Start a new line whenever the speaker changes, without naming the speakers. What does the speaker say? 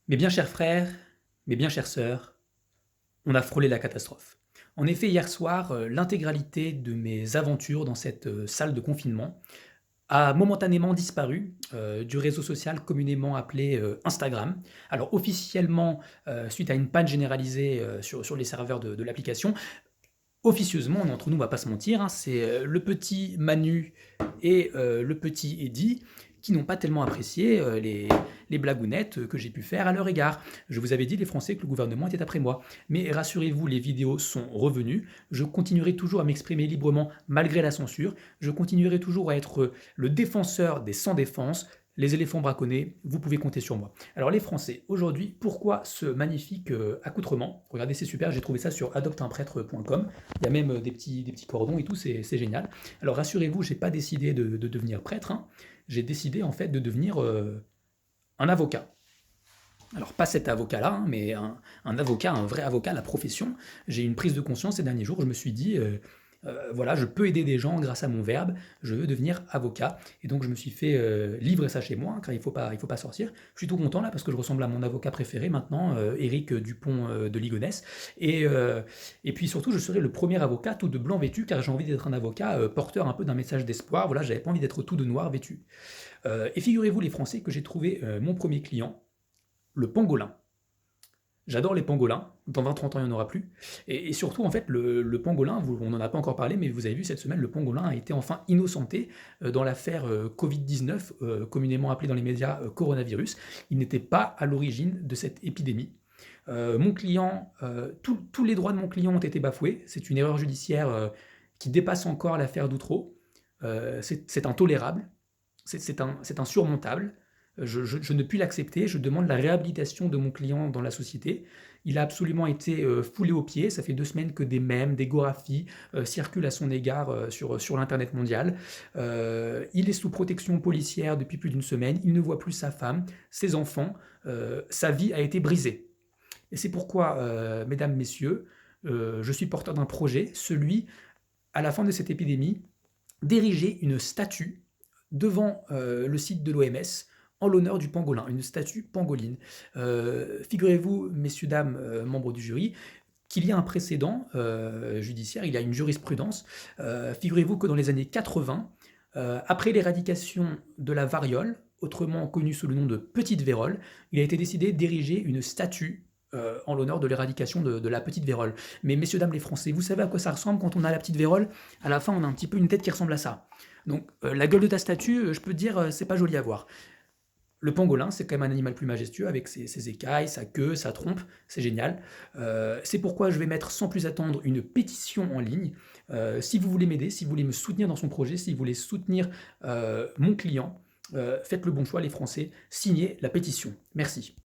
Mes bien chers frères, mes bien chères sœurs, on a frôlé la catastrophe. En effet, hier soir, l'intégralité de mes aventures dans cette salle de confinement a momentanément disparu du réseau social communément appelé Instagram. Alors officiellement, suite à une panne généralisée sur les serveurs de l'application, officieusement, entre nous, on va pas se mentir, hein, c'est le petit Manu et le petit Eddy qui n'ont pas tellement apprécié les blagounettes que j'ai pu faire à leur égard. Je vous avais dit, les Français, que le gouvernement était après moi. Mais rassurez-vous, les vidéos sont revenues. Je continuerai toujours à m'exprimer librement malgré la censure. Je continuerai toujours à être le défenseur des sans défense. Les éléphants braconnés, vous pouvez compter sur moi. Alors les Français, aujourd'hui, pourquoi ce magnifique accoutrement? Regardez, c'est super, j'ai trouvé ça sur adopteunprêtre.com. Il y a même des petits cordons et tout, c'est génial. Alors rassurez-vous, j'ai pas décidé de devenir prêtre, hein. J'ai décidé en fait de devenir un avocat. Alors pas cet avocat-là, hein, mais un avocat, un vrai avocat, la profession. J'ai eu une prise de conscience ces derniers jours, je me suis dit, voilà, je peux aider des gens grâce à mon verbe, je veux devenir avocat. Et donc je me suis fait livrer ça chez moi, hein, car il faut pas sortir. Je suis tout content là parce que je ressemble à mon avocat préféré maintenant, Éric Dupont de Ligonnès. Et puis surtout, je serai le premier avocat tout de blanc vêtu, car j'ai envie d'être un avocat porteur un peu d'un message d'espoir. Voilà, j'avais pas envie d'être tout de noir vêtu. Et figurez-vous les Français que j'ai trouvé mon premier client, le pangolin. J'adore les pangolins. Dans 20-30 ans, il n'y en aura plus. Et surtout, en fait, le pangolin, on n'en a pas encore parlé, mais vous avez vu cette semaine, le pangolin a été enfin innocenté dans l'affaire Covid-19, communément appelée dans les médias coronavirus. Il n'était pas à l'origine de cette épidémie. Mon client, tous les droits de mon client ont été bafoués. C'est une erreur judiciaire qui dépasse encore l'affaire d'Outreau. C'est intolérable, c'est insurmontable. Je ne puis l'accepter, je demande la réhabilitation de mon client dans la société. Il a absolument été foulé aux pieds, ça fait 2 semaines que des mèmes, des goraphies circulent à son égard sur l'internet mondial. Il est sous protection policière depuis plus d'une semaine, il ne voit plus sa femme, ses enfants, sa vie a été brisée. Et c'est pourquoi, mesdames, messieurs, je suis porteur d'un projet, celui, à la fin de cette épidémie, d'ériger une statue devant le site de l'OMS en l'honneur du pangolin, une statue pangoline. Figurez-vous, messieurs, dames, membres du jury, qu'il y a un précédent judiciaire, il y a une jurisprudence. Figurez-vous que dans les années 80, après l'éradication de la variole, autrement connue sous le nom de petite vérole, il a été décidé d'ériger une statue en l'honneur de l'éradication de la petite vérole. Mais messieurs, dames les Français, vous savez à quoi ça ressemble quand on a la petite vérole? À la fin, on a un petit peu une tête qui ressemble à ça. Donc la gueule de ta statue, je peux te dire, c'est pas joli à voir. Le pangolin, c'est quand même un animal plus majestueux avec ses écailles, sa queue, sa trompe, c'est génial. C'est pourquoi je vais mettre sans plus attendre une pétition en ligne. Si vous voulez m'aider, si vous voulez me soutenir dans son projet, si vous voulez soutenir mon client, faites le bon choix les Français, signez la pétition. Merci.